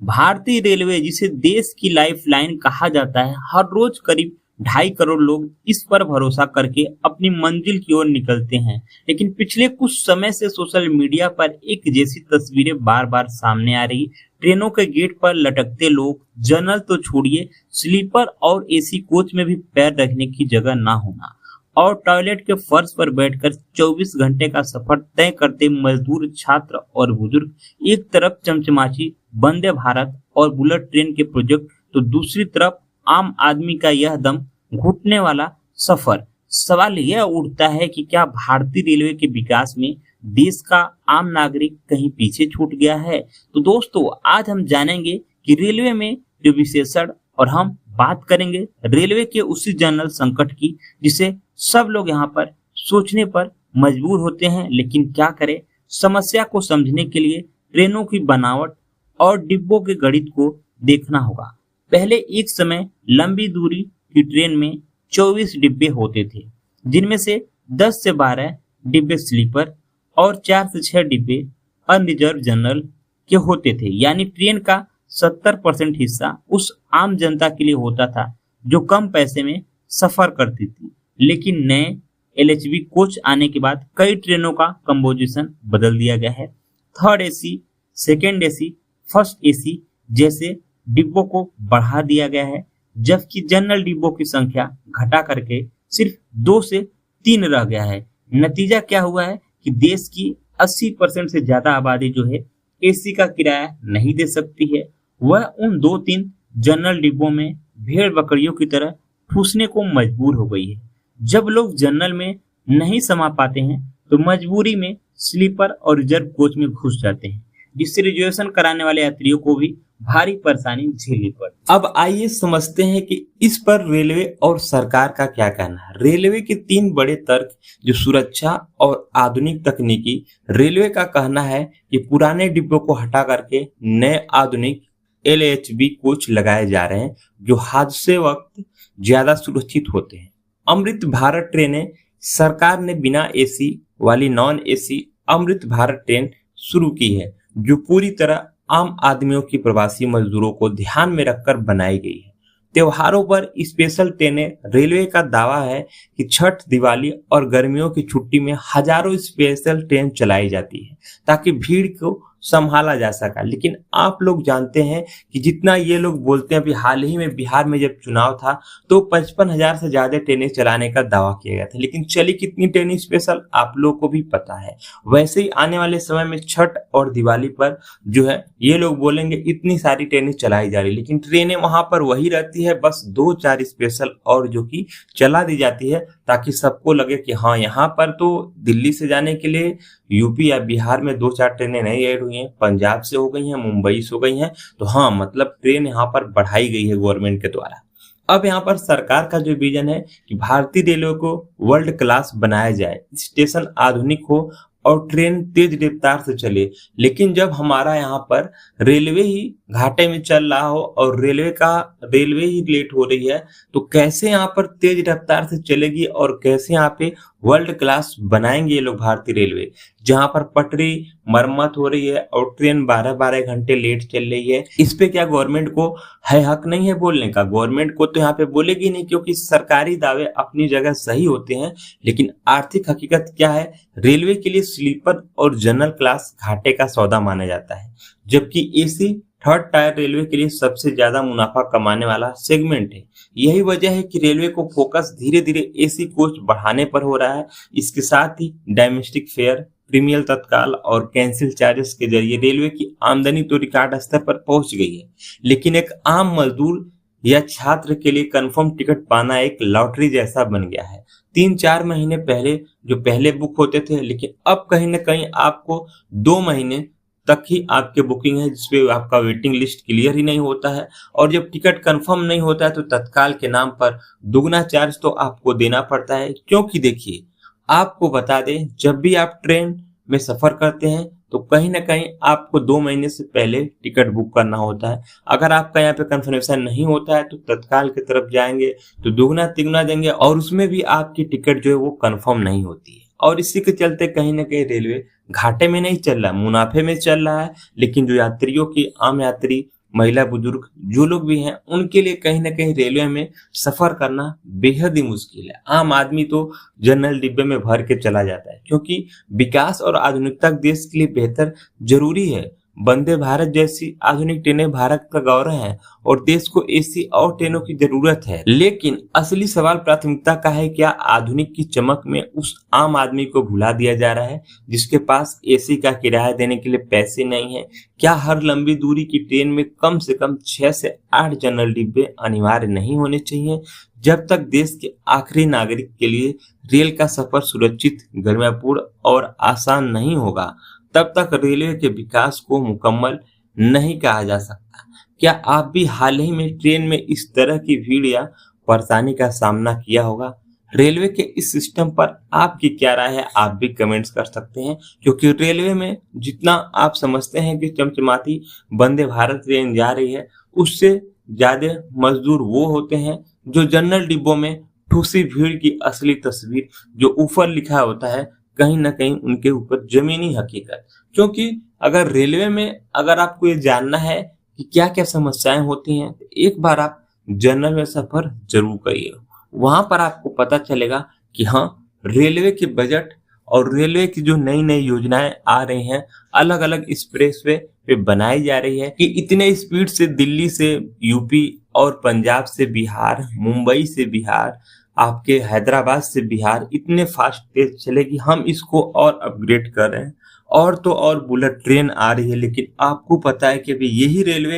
भारतीय रेलवे, जिसे देश की लाइफलाइन कहा जाता है, हर रोज करीब 2.5 करोड़ लोग इस पर भरोसा करके अपनी मंजिल की ओर निकलते हैं। लेकिन पिछले कुछ समय से सोशल मीडिया पर एक जैसी तस्वीरें बार बार सामने आ रही। ट्रेनों के गेट पर लटकते लोग, जनरल तो छोड़िए, स्लीपर और एसी कोच में भी पैर रखने की जगह ना होना, और टॉयलेट के फर्श पर बैठकर 24 घंटे का सफर तय करते मजदूर, छात्र और बुजुर्ग। एक तरफ चमचमाची वंदे भारत और बुलेट ट्रेन के प्रोजेक्ट, तो दूसरी तरफ आम आदमी का यह दम घुटने वाला सफर। सवाल यह उठता है कि क्या भारतीय रेलवे के विकास में देश का आम नागरिक कहीं पीछे छूट गया है? तो दोस्तों, आज हम जानेंगे कि रेलवे में जो विशेषण, और हम बात करेंगे रेलवे के उसी जनरल संकट की जिसे सब लोग यहाँ पर सोचने पर मजबूर होते हैं। लेकिन क्या करें, समस्या को समझने के लिए ट्रेनों की बनावट और डिब्बों के गणित को देखना होगा। पहले एक समय लंबी दूरी की ट्रेन में 24 डिब्बे होते थे, जिनमें से 10 से 12 डिब्बे स्लीपर और 4 से 6 डिब्बे अनरिजर्व जनरल के होते थे। यानी ट्रेन का 70% हिस्सा उस आम जनता के लिए होता था जो कम पैसे में सफर करती थी। लेकिन नए एलएचबी कोच आने के बाद कई ट्रेनों का कंपोजिशन बदल दिया गया है। Third AC, second AC, first AC जैसे डिब्बों को बढ़ा दिया गया है, जबकि जनरल डिब्बों की संख्या घटा करके सिर्फ 2 से 3 रह गया है। नतीजा क्या हुआ है कि देश की 80% से ज्यादा आबादी जो है एसी का किराया नहीं दे सकती है। वह उन 2-3 जनरल डिब्बों में भेड़ बकरियों की तरह ठूसने को मजबूर हो गई है। जब लोग जनरल में नहीं समा पाते हैं तो मजबूरी में स्लीपर और रिजर्व कोच में घुस जाते हैं, जिससे रिजर्वेशन कराने वाले यात्रियों को भी भारी परेशानी झेलनी पड़ती। अब आइए समझते हैं कि इस पर रेलवे और सरकार का क्या कहना है। रेलवे के 3 बड़े तर्क, जो सुरक्षा और आधुनिक तकनीकी। रेलवे का कहना है कि पुराने डिब्बों को हटा करके नए आधुनिक एलएचबी कोच लगाए जा रहे हैं, जो हादसे वक्त ज्यादा सुरक्षित होते हैं। अमृत भारत ट्रेनें, सरकार ने बिना एसी वाली non AC Amrit Bharat train शुरू की है, जो पूरी तरह आम आदमियों की, प्रवासी मजदूरों को ध्यान में रखकर बनाई गई है। त्योहारों पर स्पेशल ट्रेनें। रेलवे का दावा है कि छठ, दिवाली और गर्मियों की छुट्टी में हजारों स्पेशल ट्रेन चलाई जाती है ताकि भीड़ को संभाला जा सका। लेकिन आप लोग जानते हैं कि जितना ये लोग बोलते हैं, अभी हाल ही में बिहार में जब चुनाव था तो 55,000 से ज्यादा ट्रेनें चलाने का दावा किया गया था, लेकिन चली कितनी ट्रेनें स्पेशल आप लोग को भी पता है। वैसे ही आने वाले समय में छठ और दिवाली पर जो है ये लोग बोलेंगे इतनी सारी ट्रेनें चलाई जा रही, लेकिन ट्रेनें वहां पर वही रहती है, बस 2-4 स्पेशल और जो कि चला दी जाती है ताकि सबको लगे कि हाँ, यहाँ पर तो दिल्ली से जाने के लिए यूपी या बिहार में 2-4 ट्रेनें नहीं ऐड हुई हैं, पंजाब से हो गई हैं, मुंबई से हो गई हैं, तो हाँ, मतलब ट्रेन यहाँ पर बढ़ाई गई है गवर्नमेंट के द्वारा। अब यहाँ पर सरकार का जो विजन है कि भारतीय रेलवे को वर्ल्ड क्लास बनाया जाए, स्टेशन आधुनिक हो और ट्रेन तेज रफ्तार से चले। लेकिन जब हमारा यहाँ पर रेलवे ही घाटे में चल रहा हो और रेलवे ही लेट हो रही है, तो कैसे यहाँ पर तेज रफ्तार से चलेगी और कैसे यहाँ पे वर्ल्ड क्लास बनाएंगे ये लोग भारतीय रेलवे, जहां पर पटरी मरम्मत हो रही है और ट्रेन 12-12 घंटे लेट चल रही है। इस पे क्या गवर्नमेंट को है हक नहीं है बोलने का? गवर्नमेंट को तो यहाँ पे बोलेगी नहीं, क्योंकि सरकारी दावे अपनी जगह सही होते हैं, लेकिन आर्थिक हकीकत क्या है? रेलवे के लिए स्लीपर और जनरल क्लास घाटे का सौदा माना जाता है, जबकि एसी थर्ड टायर रेलवे के लिए सबसे ज्यादा मुनाफा कमाने वाला सेगमेंट है। यही वजह है कि रेलवे को फोकस धीरे धीरे एसी कोच बढ़ाने पर हो रहा है। इसके साथ ही डोमेस्टिक फेयर, प्रीमियम तत्काल और कैंसिल चार्जेस के जरिए रेलवे की आमदनी तो रिकॉर्ड स्तर पर पहुंच गई है, लेकिन एक आम मजदूर या छात्र के लिए कंफर्म टिकट पाना एक लॉटरी जैसा बन गया है। 3-4 महीने पहले जो पहले बुक होते थे, लेकिन अब कहीं ना कहीं आपको 2 महीने तक ही आपके बुकिंग है, जिसपे आपका वेटिंग लिस्ट क्लियर ही नहीं होता है। और जब टिकट कंफर्म नहीं होता है तो तत्काल के नाम पर दुगना चार्ज तो आपको देना पड़ता है। क्योंकि देखिए, आपको बता दें, जब भी आप ट्रेन में सफर करते हैं तो कहीं ना कहीं आपको 2 महीने से पहले टिकट बुक करना होता है। अगर आपका यहाँ पे कंफर्मेशन नहीं होता है तो तत्काल की तरफ जाएंगे तो दुगना तिगुना देंगे, और उसमें भी आपकी टिकट जो है वो कंफर्म नहीं होती है। और इसी के चलते कहीं ना कहीं रेलवे घाटे में नहीं चल रहा है, मुनाफे में चल रहा है। लेकिन जो यात्रियों की, आम यात्री महिला बुजुर्ग जो लोग भी हैं उनके लिए कहीं ना कहीं रेलवे में सफर करना बेहद ही मुश्किल है। आम आदमी तो जनरल डिब्बे में भर के चला जाता है, क्योंकि विकास और आधुनिकता देश के लिए बेहतर जरूरी है। वंदे भारत जैसी आधुनिक ट्रेनें भारत का गौरव है और देश को एसी और ट्रेनों की जरूरत है। लेकिन असली सवाल प्राथमिकता का है, क्या आधुनिक की चमक में उस आम आदमी को भुला दिया जा रहा है जिसके पास एसी का किराया देने के लिए पैसे नहीं है? क्या हर लंबी दूरी की ट्रेन में कम से कम 6 से 8 जनरल डिब्बे अनिवार्य नहीं होने चाहिए? जब तक देश के आखिरी नागरिक के लिए रेल का सफर सुरक्षित, गरिमापूर्ण और आसान नहीं होगा, तब तक रेलवे के विकास को मुकम्मल नहीं कहा जा सकता। क्या आप भी हाल ही में ट्रेन में इस तरह की भीड़ या परेशानी का सामना किया होगा? रेलवे के इस सिस्टम पर आपकी क्या राय है, आप भी कमेंट्स कर सकते हैं। क्योंकि रेलवे में जितना आप समझते हैं कि चमचमाती वंदे भारत ट्रेन जा रही है, उससे ज्यादा मजदूर वो होते हैं जो जनरल डिब्बों में ठूसी भीड़ की असली तस्वीर जो ऊपर लिखा होता है, कहीं ना कहीं उनके ऊपर जमीनी हकीकत। क्योंकि अगर रेलवे में अगर आपको ये जानना है कि क्या क्या समस्याएं होती हैं, तो एक बार आप जनरल में सफर जरूर करिए। वहां पर आपको पता चलेगा कि हाँ, रेलवे के बजट और रेलवे की जो नई नई योजनाएं आ रही हैं, अलग अलग एक्सप्रेसवे पे बनाई जा रही है कि इतने स्पीड से दिल्ली से यूपी और पंजाब से बिहार, मुंबई से बिहार, आपके हैदराबाद से बिहार इतने फास्ट तेज चलेगी। हम इसको और अपग्रेड कर रहे हैं, और तो और बुलेट ट्रेन आ रही है। लेकिन आपको पता है कि अभी यही रेलवे,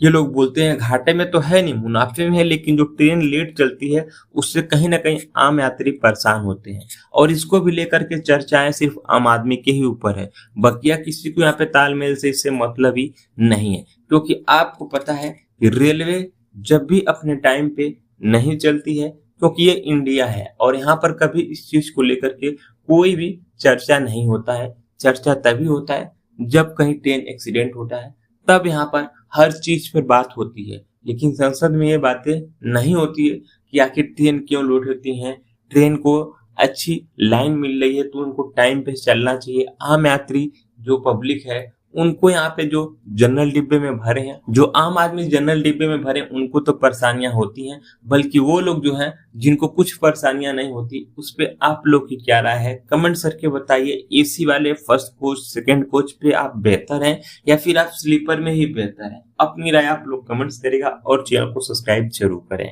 ये लोग बोलते हैं घाटे में तो है नहीं, मुनाफे में है, लेकिन जो ट्रेन लेट चलती है उससे कहीं ना कहीं आम यात्री परेशान होते हैं। और इसको भी लेकर के चर्चाएं सिर्फ आम आदमी के ही ऊपर है, बकिया किसी को यहाँ पे तालमेल से इससे मतलब ही नहीं है। क्योंकि आपको पता है कि रेलवे जब भी अपने टाइम पे नहीं चलती है, क्योंकि ये इंडिया है और यहाँ पर कभी इस चीज को लेकर के कोई भी चर्चा नहीं होता है। चर्चा तभी होता है जब कहीं ट्रेन एक्सीडेंट होता है, तब यहाँ पर हर चीज पर बात होती है। लेकिन संसद में ये बातें नहीं होती है कि आखिर ट्रेन क्यों लेट होती हैं, ट्रेन को अच्छी लाइन मिल रही है तो उनको टाइम पे चलना चाहिए। आम यात्री जो पब्लिक है उनको यहाँ पे जो जनरल डिब्बे में भरे हैं, जो आम आदमी जनरल डिब्बे में भरे, उनको तो परेशानियां होती हैं, बल्कि वो लोग जो हैं जिनको कुछ परेशानियां नहीं होती, उस पे आप लोग की क्या राय है, कमेंट करके बताइए। एसी वाले फर्स्ट कोच, सेकंड कोच पे आप बेहतर हैं या फिर आप स्लीपर में ही बेहतर हैं? अपनी राय आप लोग कमेंट्स करेगा और चैनल को सब्सक्राइब जरूर करें।